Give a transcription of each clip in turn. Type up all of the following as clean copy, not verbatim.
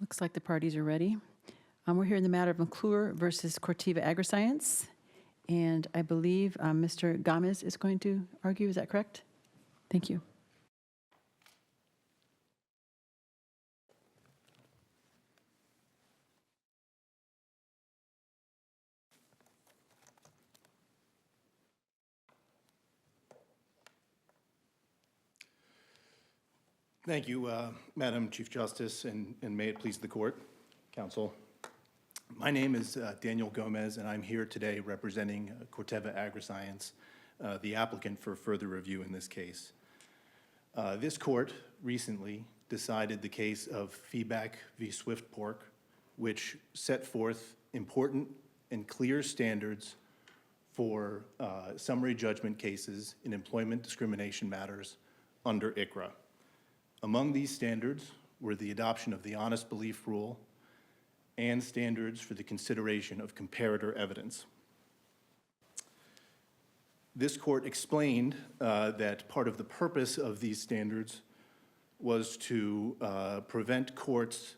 Looks like the parties are ready. We're here in the matter of McClure versus Corteva Agriscience, and I believe Mr. Gomez is going to argue. Is that correct? Thank you. Thank you, Madam Chief Justice, and may it please the court, counsel. My name is Daniel Gomez, and I'm here today representing Corteva Agriscience, the applicant for further review in this case. This court recently decided the case of Feedback v. Swift Pork, which set forth important and clear standards for summary judgment cases in employment discrimination matters under ICRA. Among these standards were the adoption of the honest belief rule and standards for the consideration of comparator evidence. This court explained that part of the purpose of these standards was to prevent courts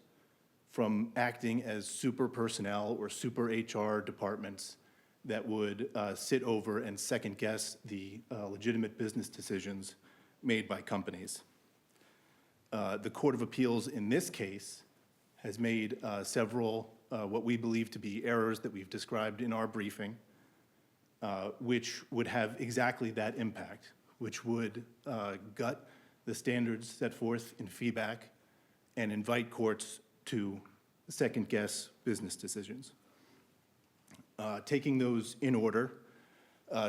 from acting as super personnel or super HR departments that would sit over and second guess the legitimate business decisions made by companies. The Court of Appeals in this case has made several what we believe to be errors that we've described in our briefing, which would have exactly that impact, which would gut the standards set forth in Feedback and invite courts to second guess business decisions. Taking those in order,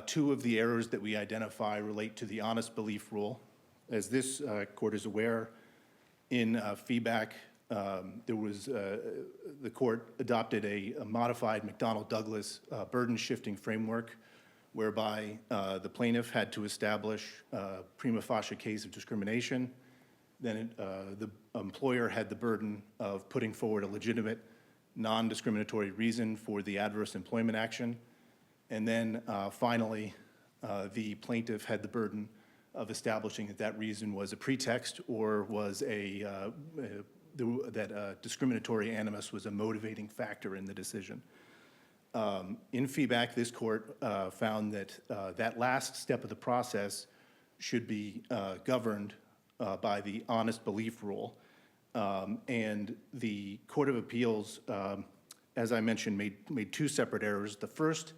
two of the errors that we identify relate to the honest belief rule. As this court is aware, in Feedback, the court adopted a modified McDonnell-Douglas burden-shifting framework whereby the plaintiff had to establish a prima facie case of discrimination. Then the employer had the burden of putting forward a legitimate, non-discriminatory reason for the adverse employment action. And then finally, the plaintiff had the burden of establishing that that reason was a pretext or was that discriminatory animus was a motivating factor in the decision. In Feedback, this court found that that last step of the process should be governed by the honest belief rule. And the Court of Appeals, as I mentioned, made two separate errors. The first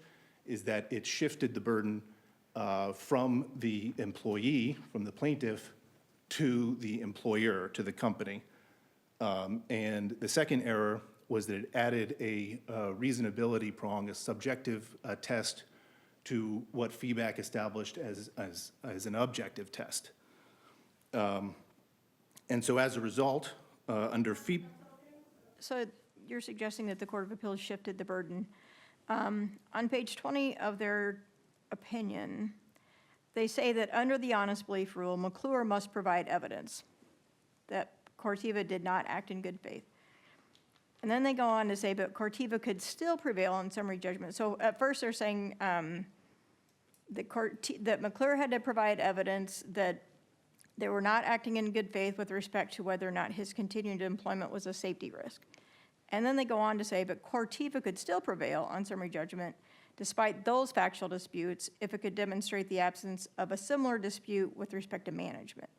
is that it shifted the burden from the employee, from the plaintiff, to the employer, to the company. And the second error was that it added a reasonability prong, a subjective test to what Feedback established as an objective test. And so as a result, under Feedback... So you're suggesting that the Court of Appeals shifted the burden. On page 20 of their opinion, they say that under the honest belief rule, McClure must provide evidence that Corteva did not act in good faith. And then they go on to say, but Corteva could still prevail on summary judgment. So at first they're saying that McClure had to provide evidence that they were not acting in good faith with respect to whether or not his continued employment was a safety risk. And then they go on to say, but Corteva could still prevail on summary judgment despite those factual disputes if it could demonstrate the absence of a similar dispute with respect to management.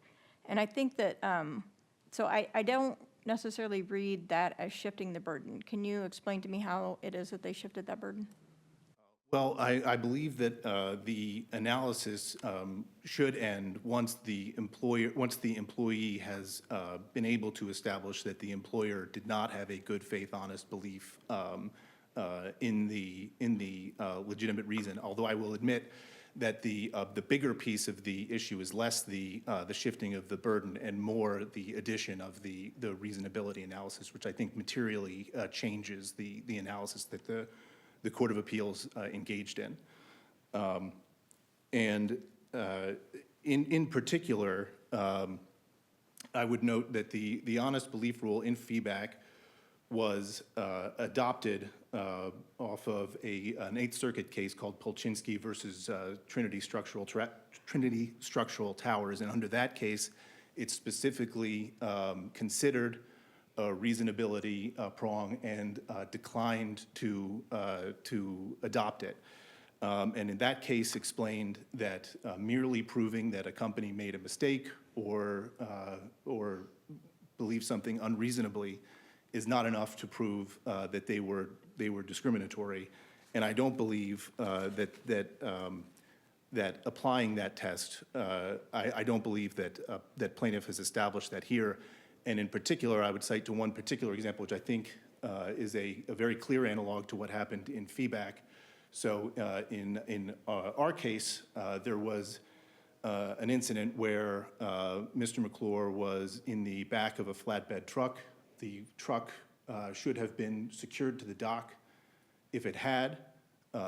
And I think that, so I don't necessarily read that as shifting the burden. Can you explain to me how it is that they shifted that burden? Well, I believe that the analysis should end once the employee has been able to establish that the employer did not have a good faith, honest belief in the legitimate reason. Although I will admit that the bigger piece of the issue is less the shifting of the burden and more the addition of the reasonability analysis, which I think materially changes the analysis that the Court of Appeals engaged in. And in particular, I would note that the honest belief rule in Feedback was adopted off of an Eighth Circuit case called Polchinski versus Trinity Structural Towers. And under that case, it specifically considered reasonability prong and declined to adopt it. And in that case explained that merely proving that a company made a mistake or believed something unreasonably is not enough to prove that they were discriminatory. And I don't believe that applying that test, I don't believe that plaintiff has established that here. And in particular, I would cite to one particular example, which I think is a very clear analog to what happened in feedback. So in our case, there was an incident where Mr. McClure was in the back of a flatbed truck. The truck should have been secured to the dock. If it had,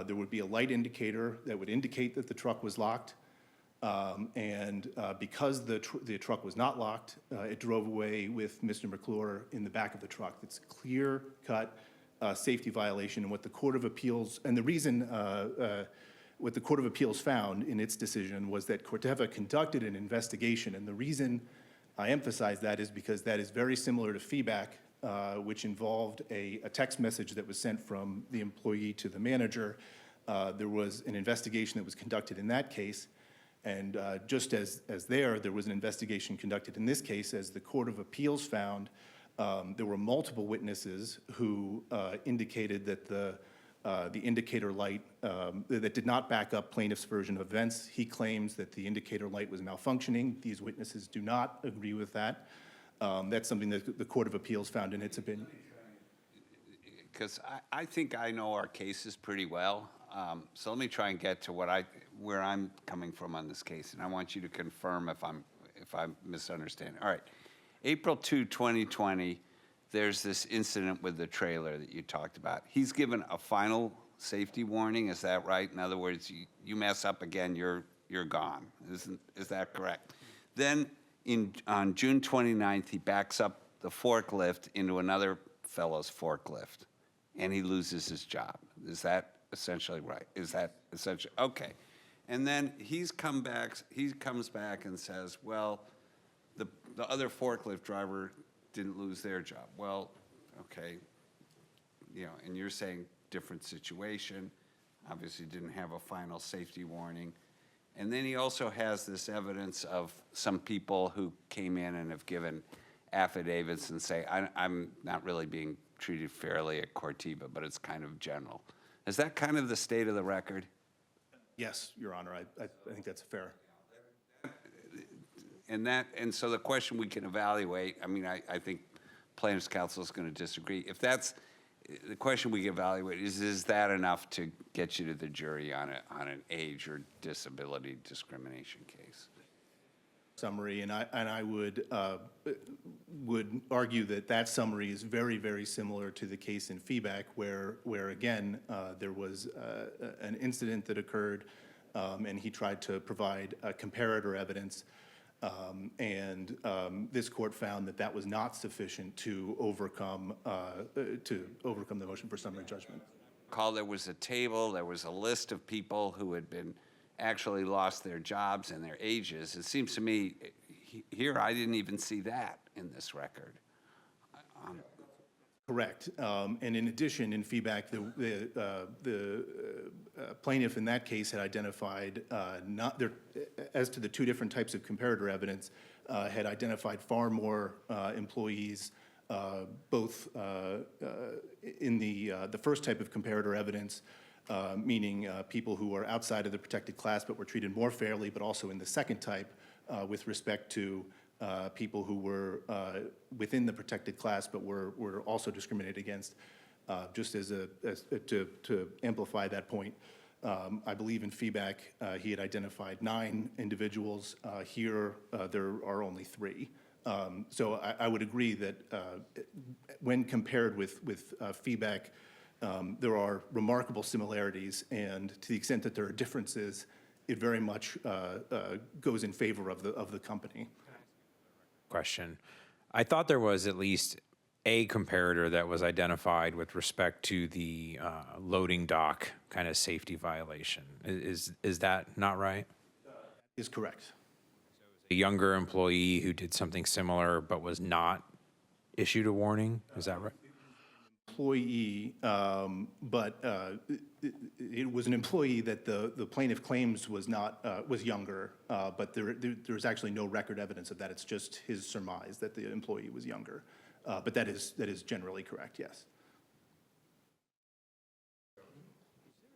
there would be a light indicator that would indicate that the truck was locked. And because the truck was not locked, it drove away with Mr. McClure in the back of the truck. It's a clear-cut safety violation. And what the Court of Appeals, and the reason what the Court of Appeals found in its decision was that Corteva conducted an investigation. And the reason I emphasize that is because that is very similar to feedback, which involved a text message that was sent from the employee to the manager. There was an investigation that was conducted in that case. And just as there was an investigation conducted in this case, as the Court of Appeals found, there were multiple witnesses who indicated that the indicator light, that did not back up plaintiff's version of events. He claims that the indicator light was malfunctioning. These witnesses do not agree with that. That's something that the Court of Appeals found in its opinion. Because I think I know our cases pretty well. So let me try and get to where I'm coming from on this case, and I want you to confirm if I'm misunderstanding. All right, April 2, 2020, there's this incident with the trailer that you talked about. He's given a final safety warning, is that right? In other words, you mess up again, you're gone. Is that correct? Then on June 29th, he backs up the forklift into another fellow's forklift, and he loses his job. Is that essentially right? Is that essentially, okay. And then he comes back and says, well, the other forklift driver didn't lose their job. Well, okay, and you're saying different situation, obviously didn't have a final safety warning. And then he also has this evidence of some people who came in and have given affidavits and say, I'm not really being treated fairly at Corteva, but it's kind of general. Is that kind of the state of the record? Yes, Your Honor, I think that's fair. And so the question we can evaluate, I mean, I think plaintiff's counsel is going to disagree. If that's the question we can evaluate is that enough to get you to the jury on an age or disability discrimination case? Summary, and I would argue that summary is very, very similar to the case in feedback, where again there was an incident that occurred, and he tried to provide comparator evidence, and this court found that was not sufficient to overcome the motion for summary judgment. There was a table, there was a list of people who had been actually lost their jobs and their ages. It seems to me here I didn't even see that in this record. Correct. And in addition, in feedback, the plaintiff in that case had identified as to the two different types of comparator evidence, had identified far more employees, both in the first type of comparator evidence, meaning people who are outside of the protected class but were treated more fairly, but also in the second type with respect to people who were within the protected class but were also discriminated against. Just to amplify that point, I believe in feedback he had identified 9 individuals. Here there are only 3. So I would agree that when compared with feedback, there are remarkable similarities, and to the extent that there are differences, it very much goes in favor of the company. Question. I thought there was at least a comparator that was identified with respect to the loading dock kind of safety violation. Is that not right? Is correct. A younger employee who did something similar but was not issued a warning. Is that right? Employee, but it was an employee that the plaintiff claims was not, was younger, but there's actually no record evidence of that. It's just his surmise that the employee was younger. But that is generally correct, yes.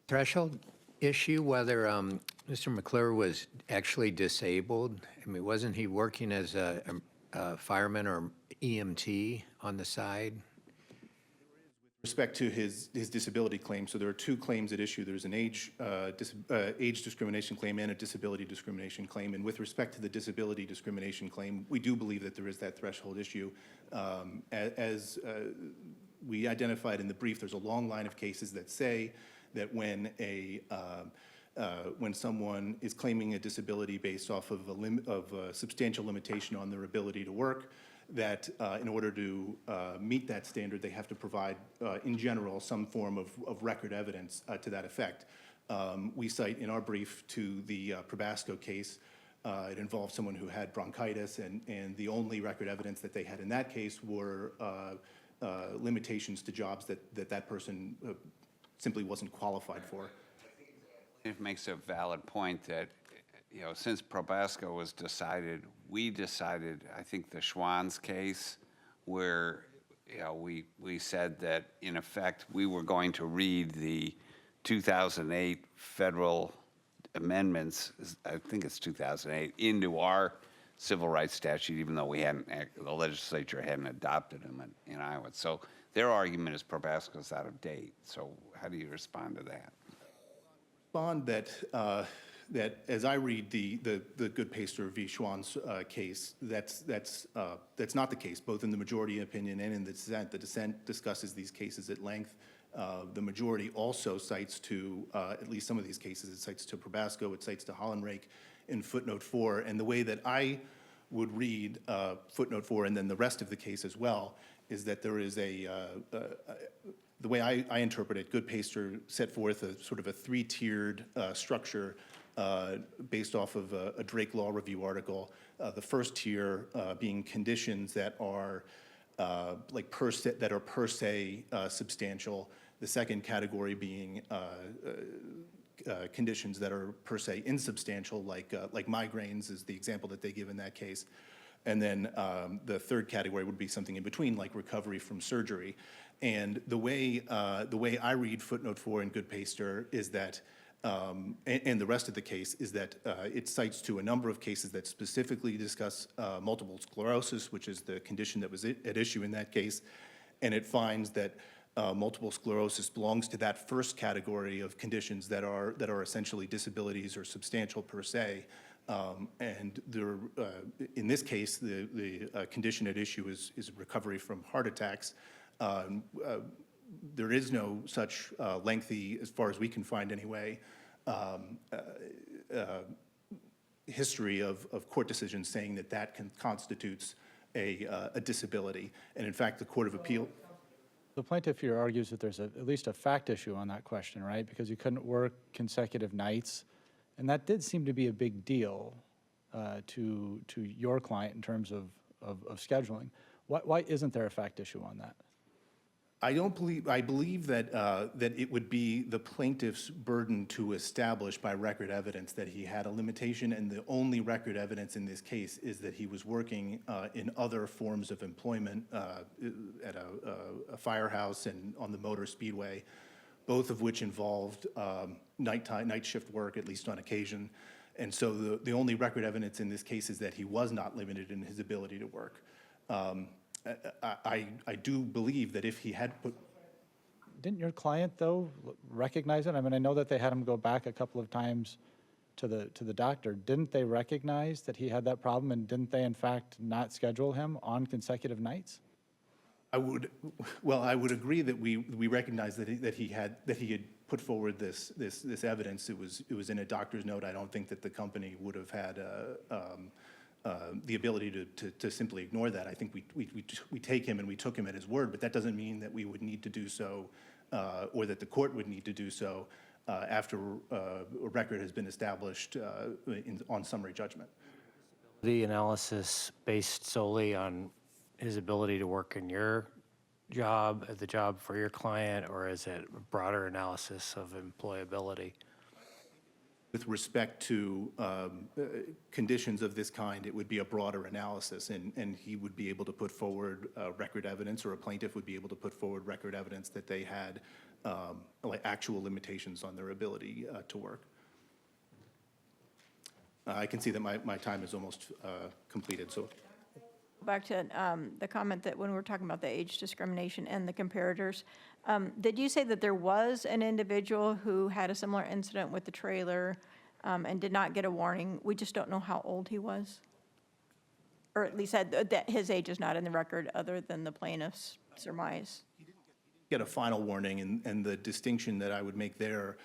Threshold issue, whether Mr. McClure was actually disabled? I mean, wasn't he working as a fireman or EMT on the side? Respect to his disability claim, so there are two claims at issue. There's an age discrimination claim and a disability discrimination claim. And with respect to the disability discrimination claim, we do believe that there is that threshold issue. As we identified in the brief, there's a long line of cases that say that when someone is claiming a disability based off of a substantial limitation on their ability to work, that in order to meet that standard, they have to provide, in general, some form of record evidence to that effect. We cite in our brief to the Probasco case. It involved someone who had bronchitis, and the only record evidence that they had in that case were limitations to jobs that person simply wasn't qualified for. It makes a valid point that, you know, since Probasco was decided, we decided, I think the Schwann's case, where, you know, we said that, in effect, we were going to read the 2008 federal amendments, I think it's 2008, into our civil rights statute, even though we hadn't, the legislature hadn't adopted them in Iowa. So their argument is Probasco's out of date. So how do you respond to that? Respond that as I read the Goodpaster v. Schwann's case, that's not the case, both in the majority opinion and in the dissent. The dissent discusses these cases at length. The majority also cites to, at least some of these cases, it cites to Probasco, it cites to Hollenrake in footnote 4. And the way that I would read footnote 4 and then the rest of the case as well is that there is the way I interpret it, Goodpaster set forth a sort of a three-tiered structure based off of a Drake Law Review article. The first tier being conditions that are per se substantial. The second category being conditions that are per se insubstantial, like migraines is the example that they give in that case. And then the third category would be something in between, like recovery from surgery. And the way I read footnote 4 in Goodpaster is that, and the rest of the case is that it cites to a number of cases that specifically discuss multiple sclerosis, which is the condition that was at issue in that case, and it finds that multiple sclerosis belongs to that first category of conditions that are essentially disabilities or substantial per se. And there, in this case, the condition at issue is recovery from heart attacks. There is no such lengthy, as far as we can find anyway, history of court decisions saying that constitutes a disability. And in fact, the Court of Appeal. The plaintiff here argues that there's at least a fact issue on that question, right? Because you couldn't work consecutive nights. And that did seem to be a big deal to your client in terms of scheduling. Why isn't there a fact issue on that? I believe that it would be the plaintiff's burden to establish by record evidence that he had a limitation, and the only record evidence in this case is that he was working in other forms of employment at a firehouse and on the motor speedway, both of which involved night shift work, at least on occasion. And so the only record evidence in this case is that he was not limited in his ability to work. I do believe that if he had put... Didn't your client, though, recognize it? I mean, I know that they had him go back a couple of times to the doctor. Didn't they recognize that he had that problem, and didn't they, in fact, not schedule him on consecutive nights? I would agree that we recognize that he had put forward this evidence. It was in a doctor's note. I don't think that the company would have had the ability to simply ignore that. I think we take him and we took him at his word, but that doesn't mean that we would need to do so, or that the court would need to do so after a record has been established on summary judgment. The analysis based solely on his ability to work in your job, the job for your client, or is it a broader analysis of employability? With respect to conditions of this kind, it would be a broader analysis, and he would be able to put forward record evidence, or a plaintiff would be able to put forward record evidence that they had like actual limitations on their ability to work. I can see that my time is almost completed, so. Back to the comment that when we were talking about the age discrimination and the comparators, did you say that there was an individual who had a similar incident with the trailer and did not get a warning? We just don't know how old he was? Or at least that his age is not in the record other than the plaintiff's surmise? Get a final warning, and the distinction that I would make there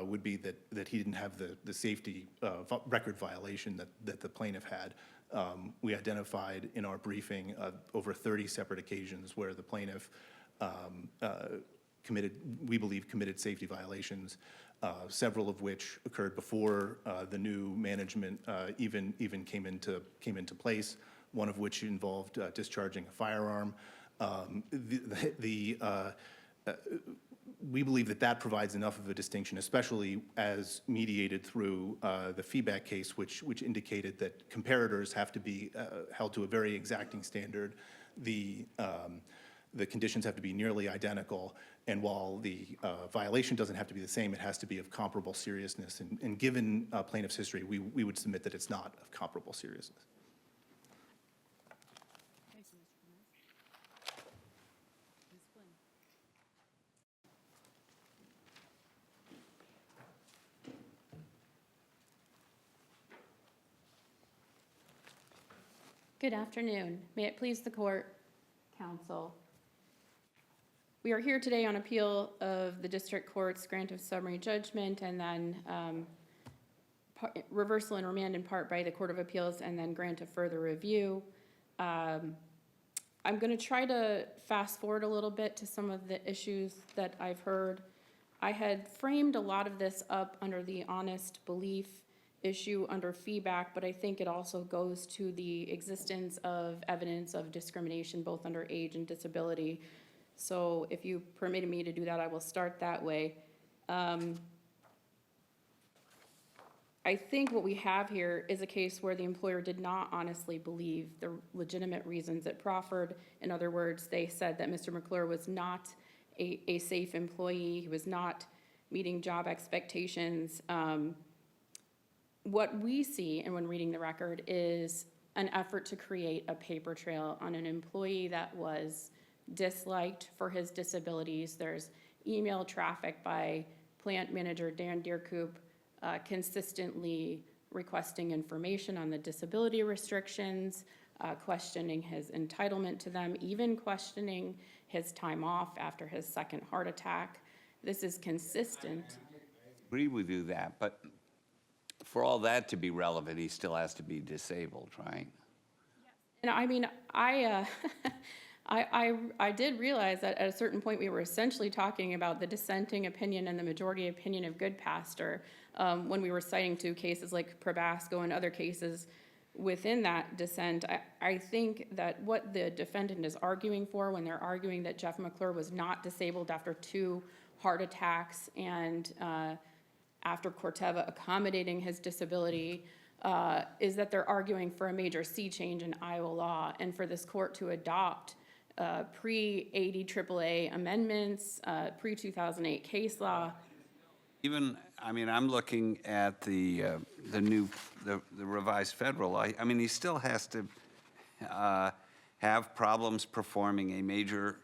would be that he didn't have the safety record violation that the plaintiff had. We identified in our briefing over 30 separate occasions where the plaintiff we believe committed safety violations, several of which occurred before the new management even came into place, one of which involved discharging a firearm. We believe that provides enough of a distinction, especially as mediated through the feedback case, which indicated that comparators have to be held to a very exacting standard. The conditions have to be nearly identical, and while the violation doesn't have to be the same, it has to be of comparable seriousness. And given plaintiff's history, we would submit that it's not of comparable seriousness. Good afternoon. May it please the court, counsel. We are here today on appeal of the district court's grant of summary judgment and then reversal and remand in part by the Court of Appeals and then grant of further review. I'm going to try to fast forward a little bit to some of the issues that I've heard. I had framed a lot of this up under the honest belief issue under feedback, but I think it also goes to the existence of evidence of discrimination both under age and disability. So if you permitted me to do that, I will start that way. I think what we have here is a case where the employer did not honestly believe the legitimate reasons it proffered. In other words, they said that Mr. McClure was not a safe employee, he was not meeting job expectations. What we see, and when reading the record, is an effort to create a paper trail on an employee that was disliked for his disabilities. There's email traffic by plant manager Dan Deerkoop consistently requesting information on the disability restrictions, questioning his entitlement to them, even questioning his time off after his second heart attack. This is consistent. I agree with you that, but for all that to be relevant, he still has to be disabled, right? And I mean, I did realize that at a certain point we were essentially talking about the dissenting opinion and the majority opinion of Goodpaster when we were citing two cases like Probasco and other cases within that dissent. I think that what the defendant is arguing for when they're arguing that Jeff McClure was not disabled after 2 heart attacks and after Corteva accommodating his disability, is that they're arguing for a major sea change in Iowa law and for this court to adopt pre-ADAAA amendments, pre-2008 case law. Even, I mean, I'm looking at the revised federal law. I mean, he still has to have problems performing a major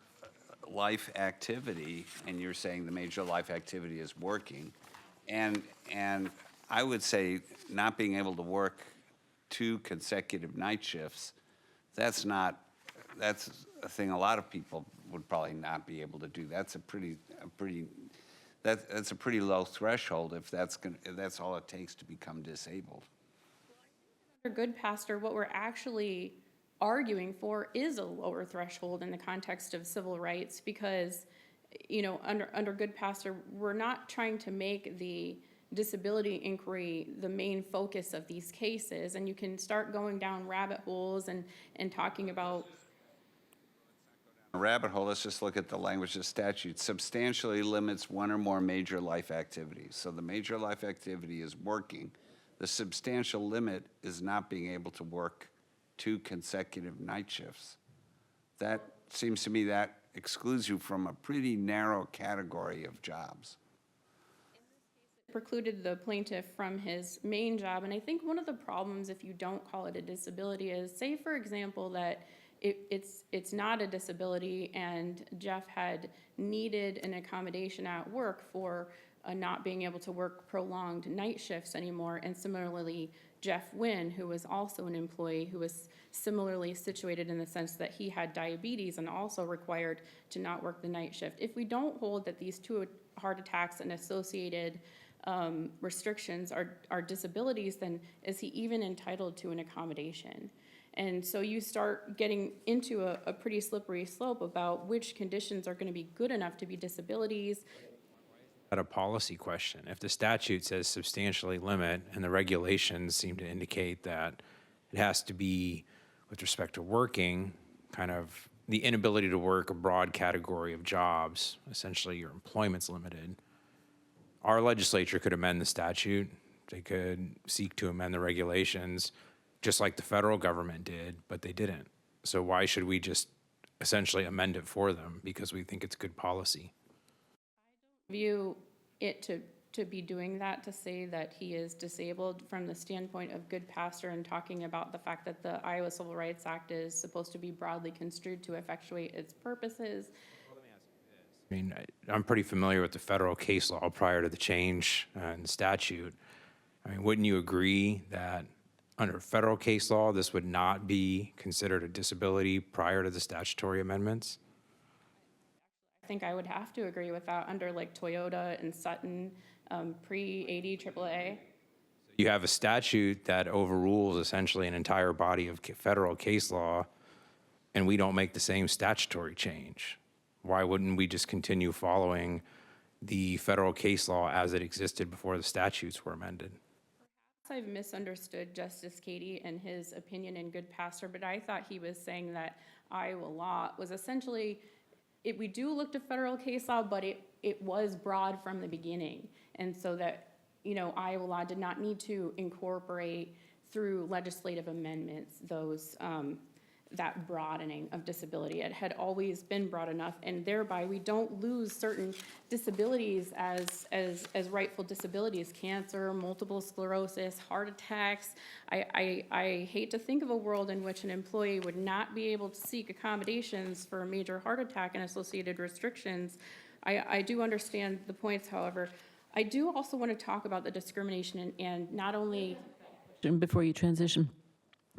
life activity, and you're saying the major life activity is working. And I would say not being able to work 2 consecutive night shifts, that's a thing a lot of people would probably not be able to do. That's a pretty low threshold if that's all it takes to become disabled. Under Goodpaster, what we're actually arguing for is a lower threshold in the context of civil rights because, you know, under Goodpaster, we're not trying to make the disability inquiry the main focus of these cases, and you can start going down rabbit holes and talking about A rabbit hole, let's just look at the language of the statute. Substantially limits one or more major life activities. So the major life activity is working. The substantial limit is not being able to work 2 consecutive night shifts. That seems to me that excludes you from a pretty narrow category of jobs. Precluded the plaintiff from his main job. And I think one of the problems, if you don't call it a disability, is say, for example, that it's not a disability and Jeff had needed an accommodation at work for not being able to work prolonged night shifts anymore. And similarly, Jeff Wynn, who was also an employee who was similarly situated in the sense that he had diabetes and also required to not work the night shift. If we don't hold that these 2 heart attacks and associated restrictions are disabilities, then is he even entitled to an accommodation? And so you start getting into a pretty slippery slope about which conditions are going to be good enough to be disabilities. At a policy question, if the statute says substantially limit and the regulations seem to indicate that it has to be with respect to working, kind of the inability to work a broad category of jobs, essentially your employment's limited. Our legislature could amend the statute. They could seek to amend the regulations, just like the federal government did, but they didn't. So why should we just essentially amend it for them because we think it's good policy? View it to be doing that, to say that he is disabled from the standpoint of good pastor and talking about the fact that the Iowa Civil Rights Act is supposed to be broadly construed to effectuate its purposes. I mean, I'm pretty familiar with the federal case law prior to the change in the statute. I mean, wouldn't you agree that under federal case law, this would not be considered a disability prior to the statutory amendments? I think I would have to agree with that under like Toyota and Sutton, pre-80 AAA. You have a statute that overrules essentially an entire body of federal case law, and we don't make the same statutory change. Why wouldn't we just continue following the federal case law as it existed before the statutes were amended? I've misunderstood Justice Cady and his opinion in good pastor, but I thought he was saying that Iowa law was essentially, we do look to federal case law, but it was broad from the beginning. And so that, Iowa law did not need to incorporate through legislative amendments those, that broadening of disability. It had always been broad enough, and thereby we don't lose certain disabilities as rightful disabilities: cancer, multiple sclerosis, heart attacks. I hate to think of a world in which an employee would not be able to seek accommodations for a major heart attack and associated restrictions. I do understand the points, however. I do also want to talk about the discrimination and not only... Before you transition,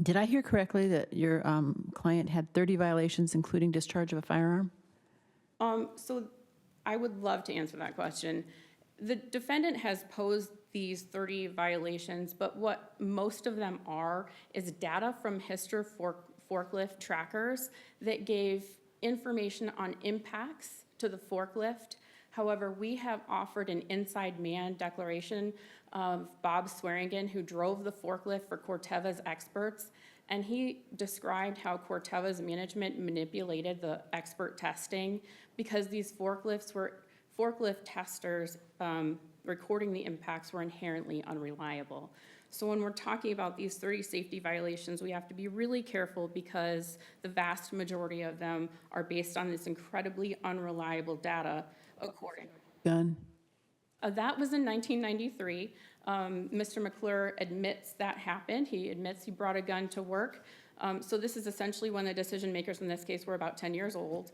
did I hear correctly that your client had 30 violations, including discharge of a firearm? So I would love to answer that question. The defendant has posed these 30 violations, but what most of them are is data from Hyster forklift trackers that gave information on impacts to the forklift. However, we have offered an inside man declaration of Bob Swearingen, who drove the forklift for Corteva's experts, and he described how Corteva's management manipulated the expert testing because these forklift testers recording the impacts were inherently unreliable. So when we're talking about these 30 safety violations, we have to be really careful because the vast majority of them are based on this incredibly unreliable data. According. Gun. That was in 1993. Mr. McClure admits that happened. He admits he brought a gun to work. So this is essentially when the decision makers in this case were about 10 years old.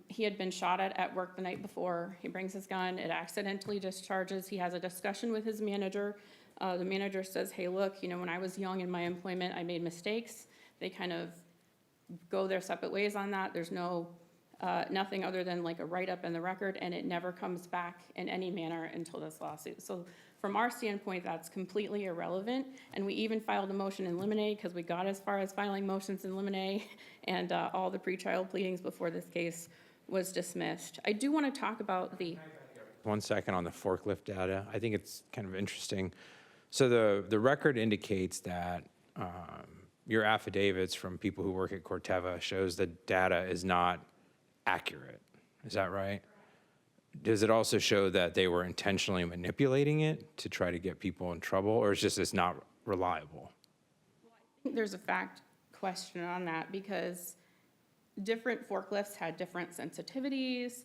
He had been shot at work the night before. He brings his gun. It accidentally discharges. He has a discussion with his manager. The manager says, hey, look, when I was young in my employment, I made mistakes. They kind of go their separate ways on that. There's nothing other than like a write-up in the record, and it never comes back in any manner until this lawsuit. So from our standpoint, that's completely irrelevant, and we even filed a motion in limine because we got as far as filing motions in limine, and all the pretrial pleadings before this case was dismissed. I do want to talk about the... 1 second on the forklift data. I think it's kind of interesting. So the record indicates that your affidavits from people who work at Corteva shows that data is not accurate. Is that right? Does it also show that they were intentionally manipulating it to try to get people in trouble, or it's not reliable? I think there's a fact question on that because different forklifts had different sensitivities.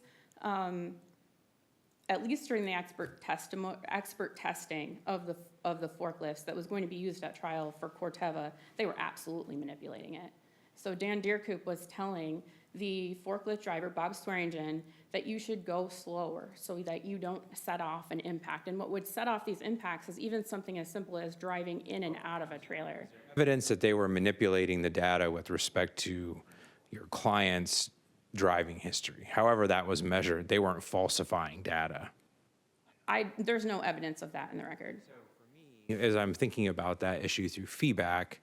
At least during the expert testing of the forklifts that was going to be used at trial for Corteva, they were absolutely manipulating it. So Dan Deerkoop was telling the forklift driver, Bob Swearingen, that you should go slower so that you don't set off an impact. And what would set off these impacts is even something as simple as driving in and out of a trailer. Evidence that they were manipulating the data with respect to your client's driving history. However that was measured, they weren't falsifying data. There's no evidence of that in the record. As I'm thinking about that issue through feedback,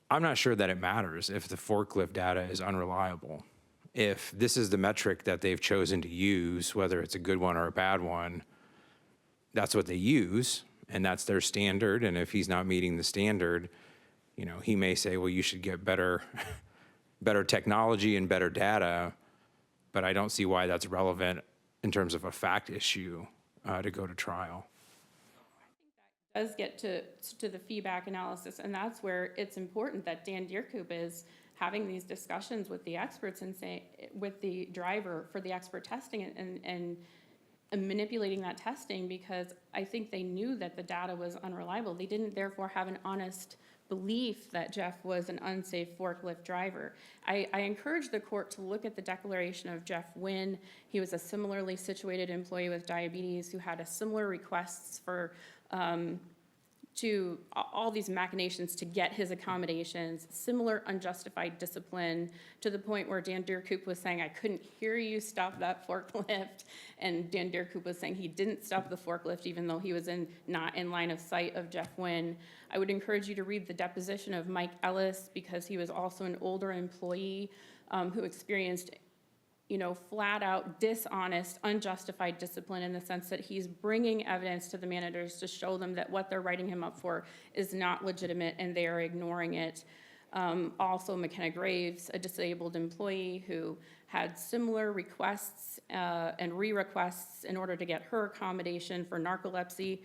I'm not sure that it matters if the forklift data is unreliable. If this is the metric that they've chosen to use, whether it's a good one or a bad one, that's what they use, and that's their standard. And if he's not meeting the standard, he may say, well, you should get better technology and better data, but I don't see why that's relevant in terms of a fact issue to go to trial. Does get to the feedback analysis, and that's where it's important that Dan Deerkoop is having these discussions with the experts and with the driver for the expert testing and manipulating that testing, because I think they knew that the data was unreliable. They didn't therefore have an honest belief that Jeff was an unsafe forklift driver. I encourage the court to look at the declaration of Jeff Wynn. He was a similarly situated employee with diabetes who had a similar requests for to all these machinations to get his accommodations, similar unjustified discipline, to the point where Dan Deerkoop was saying, I couldn't hear you stop that forklift, and Dan Deerkoop was saying he didn't stop the forklift even though he was not in line of sight of Jeff Wynn. I would encourage you to read the deposition of Mike Ellis, because he was also an older employee who experienced flat out dishonest, unjustified discipline, in the sense that he's bringing evidence to the managers to show them that what they're writing him up for is not legitimate and they are ignoring it. Also, McKenna Graves, a disabled employee who had similar requests and re-requests in order to get her accommodation for narcolepsy,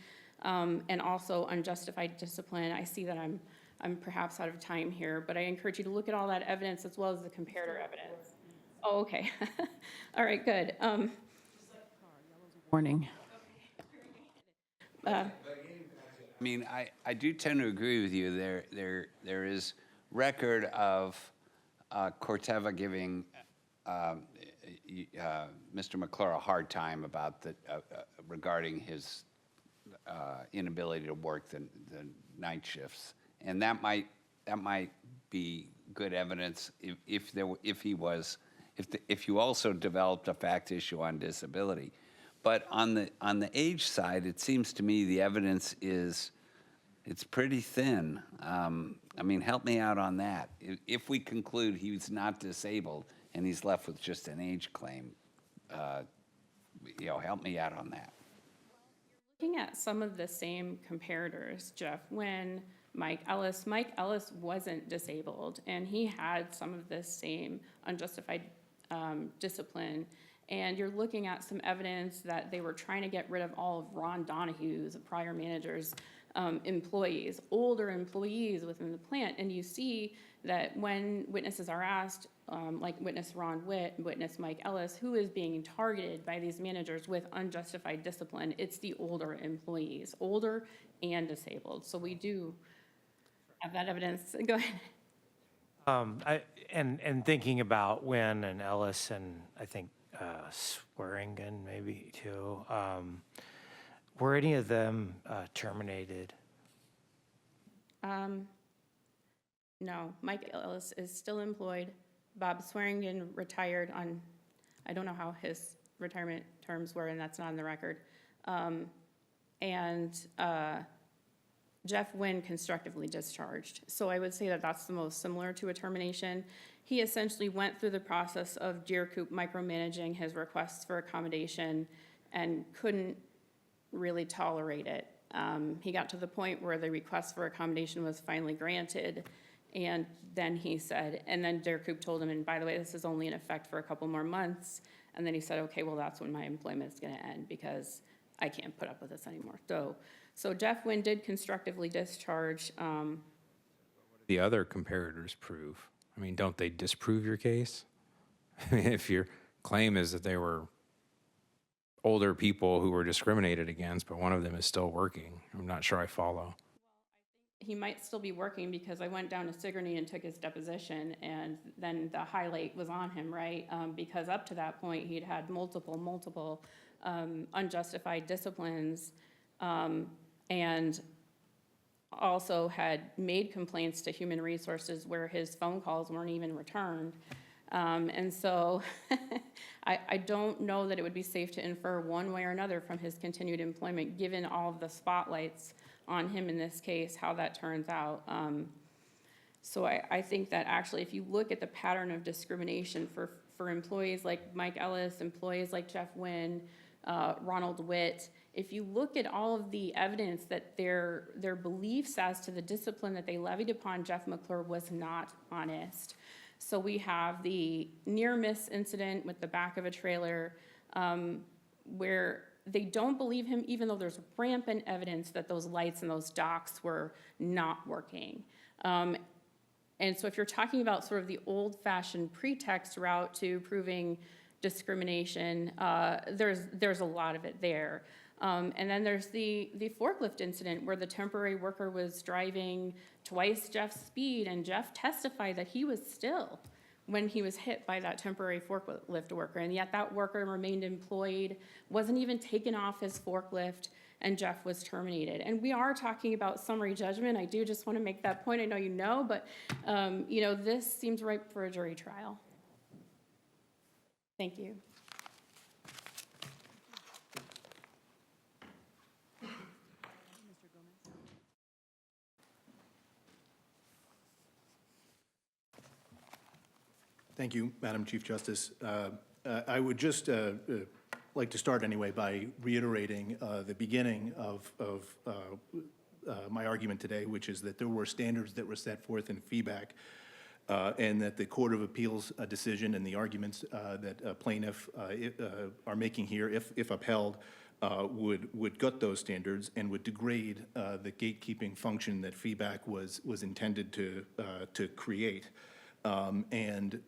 and also unjustified discipline. I see that I'm perhaps out of time here, but I encourage you to look at all that evidence as well as the comparator evidence. Oh, okay. All right, good. Warning. I mean, I do tend to agree with you. There is record of Corteva giving Mr. McClure a hard time about regarding his inability to work the night shifts, and that might be good evidence if you also developed a fact issue on disability. But on the age side, it seems to me the evidence it's pretty thin. I mean, help me out on that. If we conclude he's not disabled and he's left with just an age claim, help me out on that. Looking at some of the same comparators, Jeff Wynn, Mike Ellis wasn't disabled, and he had some of this same unjustified discipline. And you're looking at some evidence that they were trying to get rid of all of Ron Donahue's, a prior manager's employees, older employees within the plant. And you see that when witnesses are asked, like witness Ron Witt, witness Mike Ellis, who is being targeted by these managers with unjustified discipline, it's the older employees, older and disabled. So we do have that evidence. Go ahead. And thinking about Wynn and Ellis and I think Swearingen maybe too, were any of them terminated? No, Mike Ellis is still employed. Bob Swearingen retired on, I don't know how his retirement terms were, and that's not on the record. Jeff Wynn constructively discharged. So I would say that that's the most similar to a termination. He essentially went through the process of Deerkoop micromanaging his requests for accommodation and couldn't really tolerate it. He got to the point where the request for accommodation was finally granted, And then he said, and then Derek Coop told him, and by the way, this is only in effect for a couple more months. And then he said, okay, well, that's when my employment is going to end because I can't put up with this anymore. So Jeff Wynn did constructively discharge. The other comparators prove. I mean, don't they disprove your case? I mean, if your claim is that they were older people who were discriminated against, but one of them is still working, I'm not sure I follow. He might still be working because I went down to Sigourney and took his deposition, and then the highlight was on him, right? Because up to that point, he'd had multiple unjustified disciplines, and also had made complaints to Human Resources where his phone calls weren't even returned. And so I don't know that it would be safe to infer one way or another from his continued employment, given all of the spotlights on him in this case, how that turns out. So I think that actually, if you look at the pattern of discrimination for employees like Mike Ellis, employees like Jeff Wynn, Ronald Witt, if you look at all of the evidence that their beliefs as to the discipline that they levied upon Jeff McClure was not honest. So we have the near-miss incident with the back of a trailer, where they don't believe him, even though there's rampant evidence that those lights and those docks were not working. And so if you're talking about sort of the old-fashioned pretext route to proving discrimination, there's a lot of it there. And then there's the forklift incident where the temporary worker was driving twice Jeff's speed, and Jeff testified that he was still when he was hit by that temporary forklift worker, and yet that worker remained employed, wasn't even taken off his forklift, and Jeff was terminated. And we are talking about summary judgment. I do just want to make that point. I know you know, but this seems ripe for a jury trial. Thank you. Thank you, Madam Chief Justice. I would just like to start anyway by reiterating the beginning of my argument today, which is that there were standards that were set forth in feedback, and that the Court of Appeals decision and the arguments that plaintiff are making here, if upheld, would gut those standards and would degrade the gatekeeping function that feedback was intended to create. In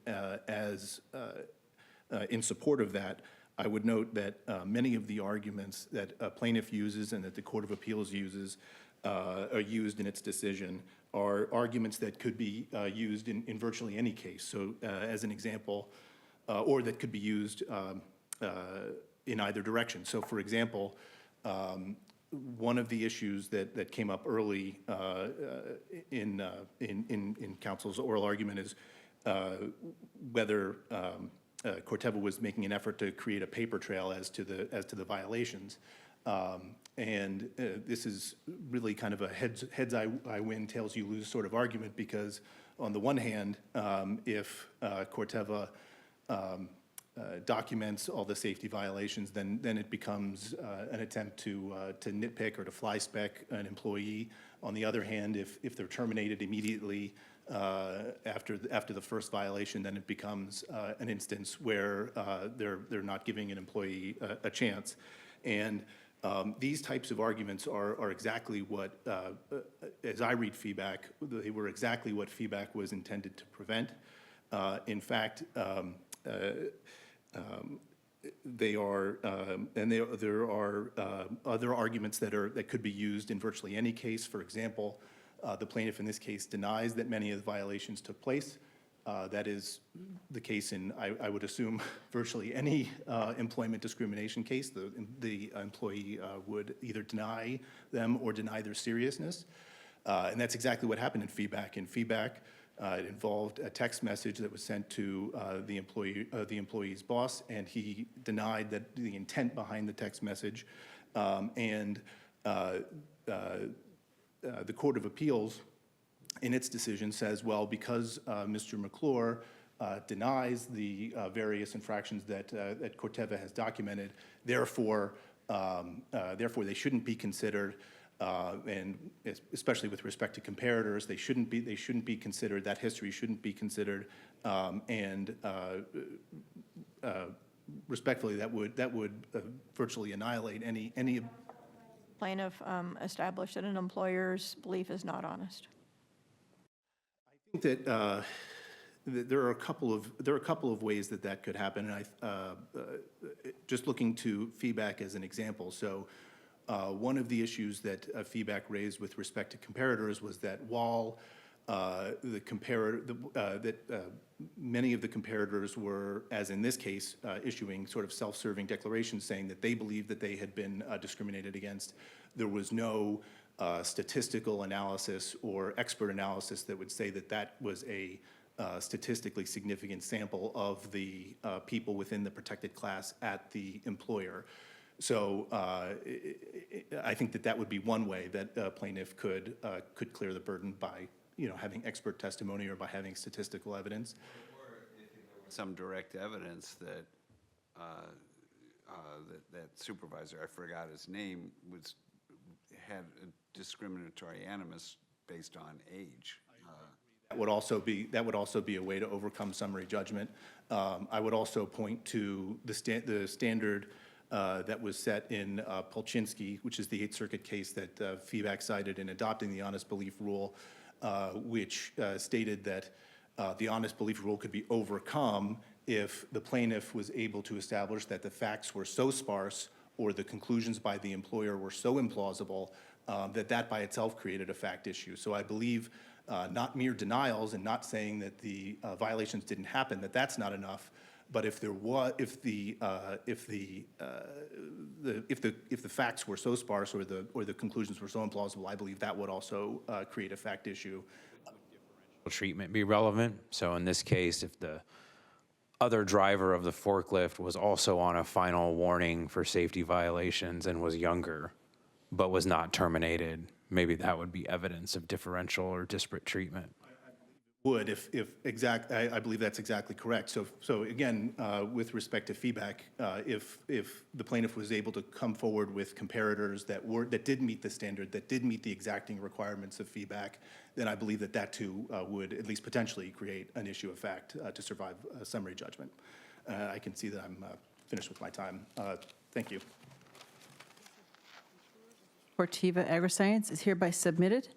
support of that, I would note that many of the arguments that a plaintiff uses and that the Court of Appeals uses are used in its decision are arguments that could be used in virtually any case. So as an example, or that could be used in either direction. So for example, one of the issues that came up early in counsel's oral argument is whether Corteva was making an effort to create a paper trail as to the violations, and this is really kind of a heads I win, tails you lose sort of argument, because on the one hand, if Corteva documents all the safety violations, then it becomes an attempt to nitpick or to fly spec an employee. On the other hand, if they're terminated immediately after the first violation, then it becomes an instance where they're not giving an employee a chance. And these types of arguments are exactly what, as I read feedback, they were exactly what feedback was intended to prevent. In fact, they are, and there are other arguments that could be used in virtually any case. For example, the plaintiff in this case denies that many of the violations took place. That is the case in, I would assume, virtually any employment discrimination case. The employee would either deny them or deny their seriousness. And that's exactly what happened in feedback. In feedback, it involved a text message that was sent to the employee's boss, and he denied that the intent behind the text message. The Court of Appeals, in its decision, says, well, because Mr. McClure denies the various infractions that Corteva has documented, therefore they shouldn't be considered. And especially with respect to comparators, they shouldn't be considered, that history shouldn't be considered. Respectfully, that would virtually annihilate any. Plaintiff established that an employer's belief is not honest. I think that there are a couple of ways that could happen, and just looking to feedback as an example. So one of the issues that feedback raised with respect to comparators was that while many of the comparators were, as in this case, issuing sort of self-serving declarations saying that they believed that they had been discriminated against, there was no statistical analysis or expert analysis that would say that that was a statistically significant sample of the people within the protected class at the employer. So I think that would be one way that a plaintiff could clear the burden by, having expert testimony or by having statistical evidence. Or if there was some direct evidence that that supervisor, I forgot his name, had a discriminatory animus based on age. That would also be a way to overcome summary judgment. I would also point to the standard that was set in Polchinski, which is the Eighth Circuit case that FEBAC cited in adopting the honest belief rule, which stated that the honest belief rule could be overcome if the plaintiff was able to establish that the facts were so sparse or the conclusions by the employer were so implausible that by itself created a fact issue. So I believe not mere denials and not saying that the violations didn't happen, that's not enough. But if the facts were so sparse or the conclusions were so implausible, I believe that would also create a fact issue. Treatment be relevant? So in this case, if the other driver of the forklift was also on a final warning for safety violations and was younger, but was not terminated, maybe that would be evidence of differential or disparate treatment. Would, I believe that's exactly correct. So again, with respect to feedback, if the plaintiff was able to come forward with comparators that did meet the standard, that did meet the exacting requirements of feedback, then I believe that too would at least potentially create an issue of fact to survive a summary judgment. I can see that I'm finished with my time. Thank you. Corteva Agriscience is hereby submitted.